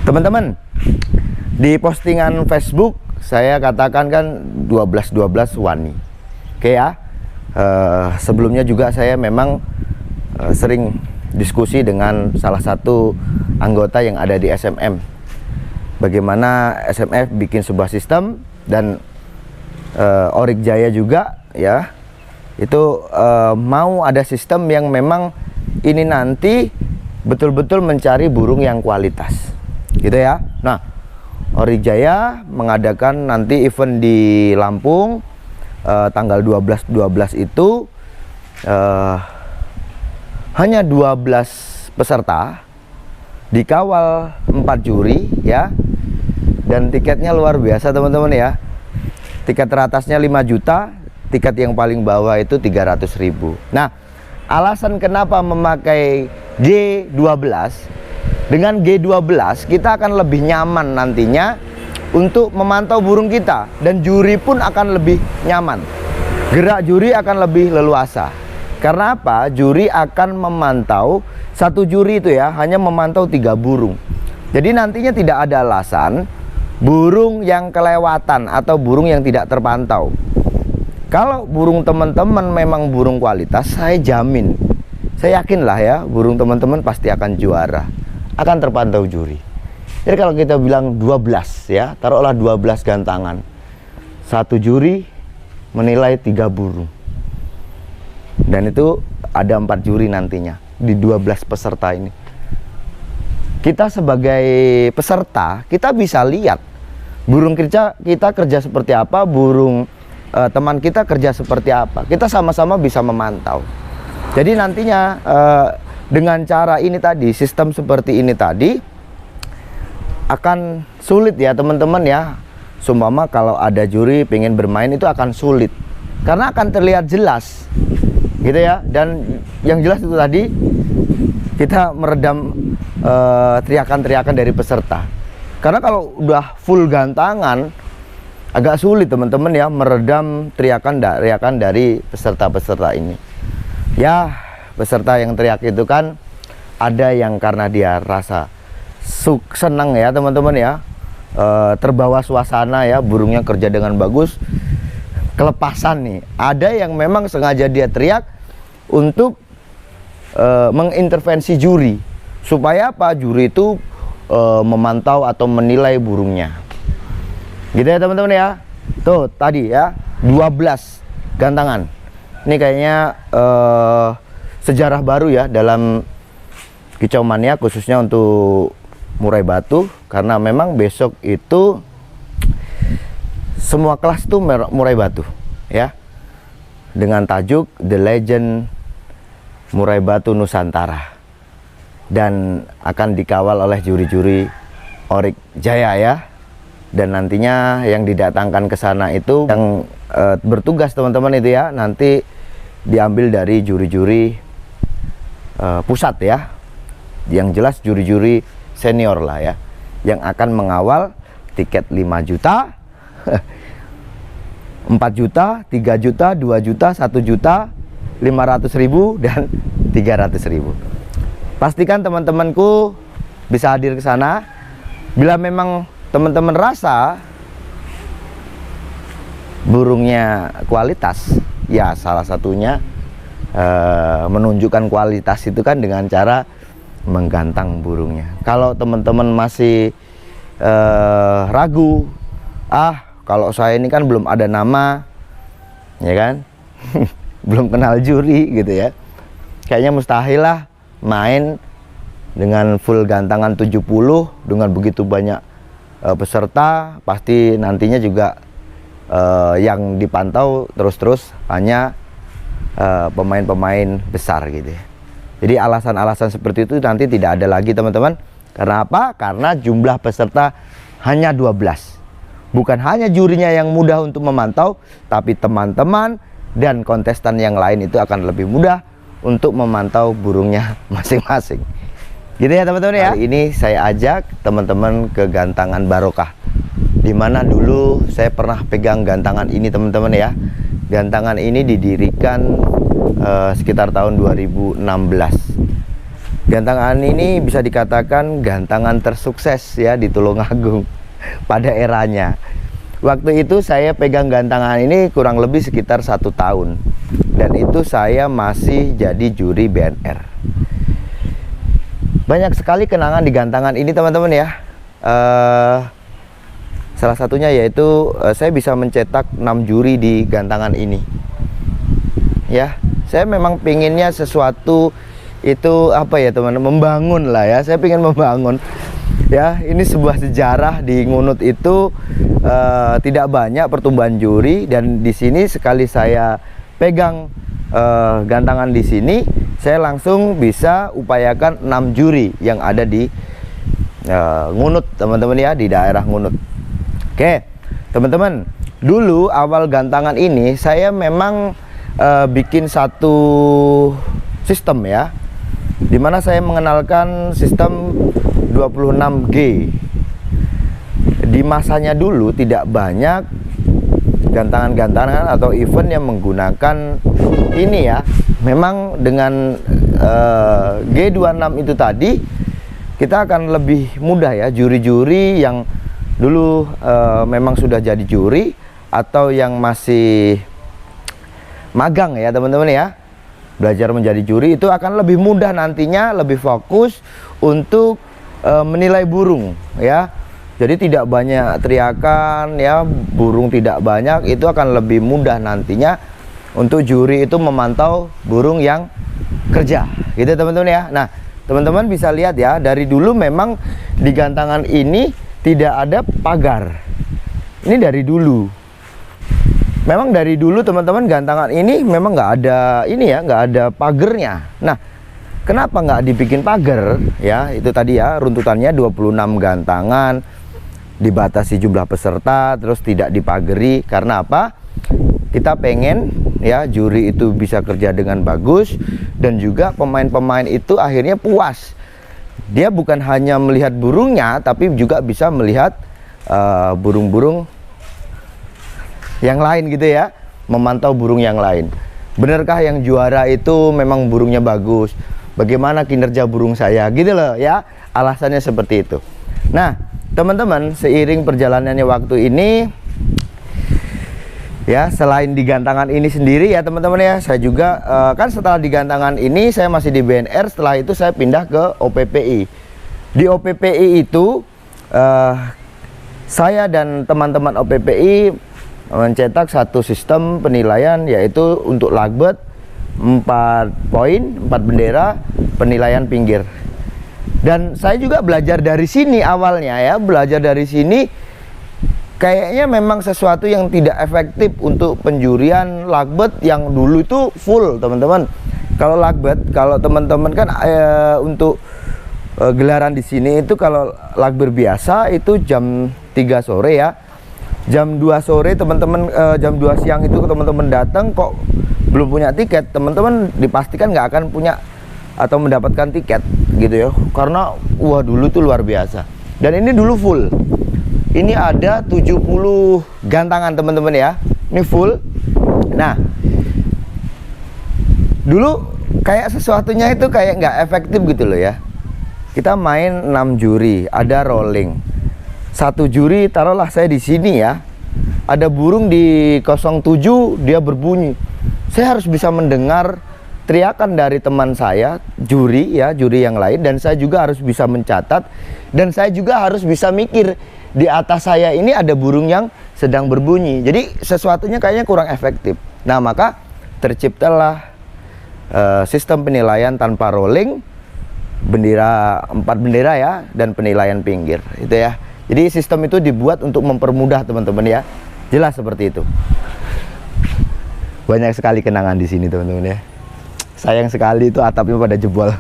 Teman-teman, di postingan Facebook saya katakan kan 12-12 wani. Oke ya. Sebelumnya juga saya memang sering diskusi dengan salah satu anggota yang ada di SMM. Bagaimana SMF bikin sebuah sistem dan Oryx Jaya juga ya. Itu mau ada sistem yang memang ini nanti betul-betul mencari burung yang kualitas. Gitu ya. Nah, Oryx Jaya mengadakan nanti event di Lampung tanggal 12 itu hanya 12 peserta, dikawal 4 juri ya, dan tiketnya luar biasa teman-teman ya. Tiket teratasnya 5 juta, tiket yang paling bawah itu 300.000. Nah, alasan kenapa memakai G12, dengan G12 kita akan lebih nyaman nantinya untuk memantau burung kita, dan juri pun akan lebih nyaman. Gerak juri akan lebih leluasa. Karena apa? Juri akan memantau, satu juri itu ya hanya memantau 3 burung. Jadi nantinya tidak ada alasan burung yang kelewatan atau burung yang tidak terpantau. Kalau burung teman-teman memang burung kualitas, saya jamin, saya yakin lah ya, burung teman-teman pasti akan juara, akan terpantau juri. Jadi kalau kita bilang 12 ya, taruhlah 12 gantangan, satu juri menilai 3 burung, dan itu ada 4 juri nantinya di 12 peserta ini. Kita sebagai peserta, kita bisa lihat burung kita kerja seperti apa, burung teman kita kerja seperti apa. Kita sama-sama bisa memantau. Jadi nantinya dengan cara ini tadi, sistem seperti ini tadi, akan sulit ya teman-teman ya. Sumpama kalau ada juri pengen bermain itu akan sulit, karena akan terlihat jelas gitu ya. Dan yang jelas itu tadi, kita meredam teriakan-teriakan dari peserta. Karena kalau udah full gantangan agak sulit teman-teman ya, meredam teriakan dari peserta-peserta ini. Ya, peserta yang teriak itu kan ada yang karena dia rasa senang ya teman-teman ya, terbawa suasana ya, burungnya kerja dengan bagus, kelepasan nih. Ada yang memang sengaja dia teriak untuk mengintervensi juri, supaya apa? Juri itu memantau atau menilai burungnya. Gitu ya teman-teman ya. Tuh tadi ya 12 gantangan. Ini kayaknya sejarah baru ya dalam Kicau Mania, khususnya untuk murai batu, karena memang besok itu semua kelas tuh murai batu ya, dengan tajuk The Legend Murai Batu Nusantara, dan akan dikawal oleh juri-juri Oryx Jaya ya. Dan nantinya yang didatangkan ke sana itu yang bertugas teman-teman itu ya, nanti diambil dari juri-juri pusat ya, yang jelas juri-juri senior lah ya, yang akan mengawal tiket 5 juta 4 juta, 3 juta, 2 juta, 1 juta, 500.000 dan 300.000. Pastikan teman-temanku bisa hadir ke sana. Bila memang teman-teman rasa burungnya kualitas, ya salah satunya menunjukkan kualitas itu kan dengan cara menggantang burungnya. Kalau teman-teman masih ragu, kalau saya ini kan belum ada nama ya kan, belum kenal juri gitu ya, kayaknya mustahil lah main dengan full gantangan 70 dengan begitu banyak peserta. Pasti nantinya juga yang dipantau terus-terus hanya pemain-pemain besar gitu ya. Jadi alasan-alasan seperti itu nanti tidak ada lagi teman-teman. Karena apa? Karena jumlah peserta hanya 12. Bukan hanya jurinya yang mudah untuk memantau, tapi teman-teman dan kontestan yang lain itu akan lebih mudah untuk memantau burungnya masing-masing. Gitu ya teman-teman ya. Kali ini saya ajak teman-teman ke gantangan barokah, dimana dulu saya pernah pegang gantangan ini teman-teman ya. Gantangan ini didirikan sekitar tahun 2016. Gantangan ini bisa dikatakan gantangan tersukses ya di Tulungagung pada eranya. Waktu itu saya pegang gantangan ini kurang lebih sekitar 1 tahun, dan itu saya masih jadi juri BNR. Banyak sekali kenangan di gantangan ini teman-teman ya. Salah satunya yaitu saya bisa mencetak 6 juri di gantangan ini. Ya, saya memang pinginnya sesuatu itu apa ya teman-teman, membangun lah ya. Saya ingin membangun ya. Ini sebuah sejarah di Ngunut itu tidak banyak pertumbuhan juri, dan di sini sekali saya pegang gantangan di sini, saya langsung bisa upayakan 6 juri yang ada di Ngunut teman-teman ya, di daerah Ngunut. Oke teman-teman, dulu awal gantangan ini saya memang bikin satu sistem ya, dimana saya mengenalkan sistem 26G. Di masanya dulu tidak banyak gantangan-gantangan atau event yang menggunakan ini ya. Memang dengan G26 itu tadi, kita akan lebih mudah ya, juri-juri yang dulu memang sudah jadi juri atau yang masih magang ya teman-teman ya, belajar menjadi juri itu akan lebih mudah nantinya, lebih fokus untuk menilai burung ya. Jadi tidak banyak teriakan ya, burung tidak banyak, itu akan lebih mudah nantinya untuk juri itu memantau burung yang kerja gitu teman-teman ya. Nah teman-teman bisa lihat ya, dari dulu memang di gantangan ini tidak ada pagar. Ini dari dulu. Memang dari dulu teman-teman, gantangan ini memang nggak ada ini ya, nggak ada pagernya. Nah, kenapa nggak dibikin pagar ya? Itu tadi ya, runtutannya 26 gantangan, dibatasi jumlah peserta, terus tidak dipageri. Karena apa? Kita pengen ya juri itu bisa kerja dengan bagus, dan juga pemain-pemain itu akhirnya puas. Dia bukan hanya melihat burungnya, tapi juga bisa melihat burung-burung yang lain gitu ya, memantau burung yang lain. Benarkah yang juara itu memang burungnya bagus? Bagaimana kinerja burung saya gitu loh ya, alasannya seperti itu. Nah teman-teman, seiring perjalanannya waktu ini ya, selain di gantangan ini sendiri ya teman-teman ya, saya juga kan setelah di gantangan ini saya masih di BNR, setelah itu saya pindah ke OPPI. Di OPPI itu saya dan teman-teman OPPI mencetak satu sistem penilaian, yaitu untuk lagbet 4 poin, 4 bendera, penilaian pinggir. Dan saya juga belajar dari sini awalnya ya, belajar dari sini. Kayaknya memang sesuatu yang tidak efektif untuk penjurian lagbet yang dulu itu full teman-teman. Kalau lagbet, kalau teman-teman kan untuk gelaran di sini itu, kalau lagbet biasa itu jam 3 sore ya. Jam 2 sore teman-teman, jam 2 siang itu teman-teman datang kok belum punya tiket, teman-teman dipastikan nggak akan punya atau mendapatkan tiket gitu ya. Karena wah dulu tuh luar biasa. Dan ini dulu full. Ini ada 70 gantangan teman-teman ya. Ini full. Nah, dulu kayak sesuatunya itu kayak nggak efektif gitu loh ya. Kita main 6 juri, ada rolling. Satu juri, taruhlah saya di sini ya, ada burung di 07, dia berbunyi. Saya harus bisa mendengar teriakan dari teman saya, juri ya, juri yang lain, dan saya juga harus bisa mencatat, dan saya juga harus bisa mikir di atas saya ini ada burung yang sedang berbunyi. Jadi sesuatunya kayaknya kurang efektif. Nah maka terciptalah sistem penilaian tanpa rolling, bendera 4 bendera ya, dan penilaian pinggir itu ya. Jadi sistem itu dibuat untuk mempermudah teman-teman ya. Jelas seperti itu. Banyak sekali kenangan di sini teman-teman ya. Sayang sekali itu atapnya pada jebol.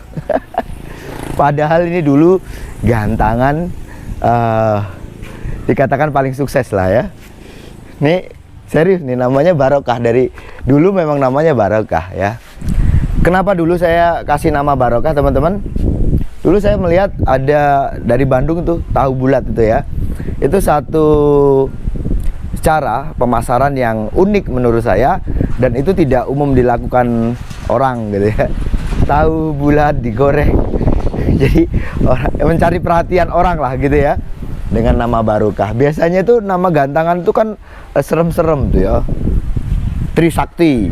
Padahal ini dulu gantangan dikatakan paling sukses lah ya. Nih serius nih, namanya Barokah. Dari dulu memang namanya Barokah ya. Kenapa dulu saya kasih nama Barokah teman-teman? Dulu saya melihat ada dari Bandung tuh, tahu bulat itu ya. Itu satu cara pemasaran yang unik menurut saya, dan itu tidak umum dilakukan orang gitu ya. Tahu bulat digoreng Jadi mencari perhatian orang lah gitu ya, dengan nama Barokah. Biasanya itu nama gantangan itu kan serem-serem tuh ya, Trisakti,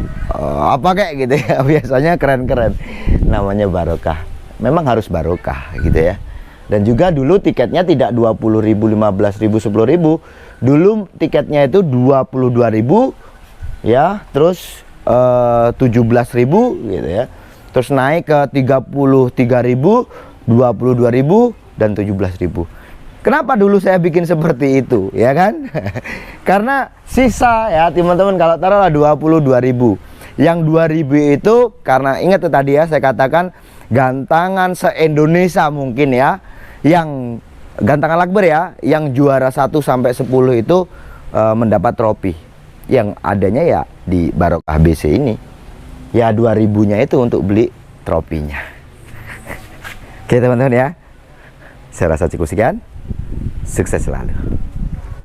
apa kayak gitu ya. Biasanya keren-keren, namanya Barokah. Memang harus barokah gitu ya. Dan juga dulu tiketnya tidak 20.000, 15.000, 10.000. Dulu tiketnya itu 22.000 ya, terus 17.000 gitu ya. Terus naik ke 33.000, 22.000 dan 17.000. Kenapa dulu saya bikin seperti itu ya kan? Karena sisa ya teman-teman, kalau taruhlah 22.000. Yang 2.000 itu karena ingat tuh tadi ya, saya katakan gantangan se-Indonesia mungkin ya, yang gantangan Lakber ya, yang juara 1 sampai 10 itu mendapat trofi. Yang adanya ya di Barokah BC ini. Ya 2.000-nya itu untuk beli trofinya. Oke teman-teman ya, saya rasa cukup sekian. Sukses selalu.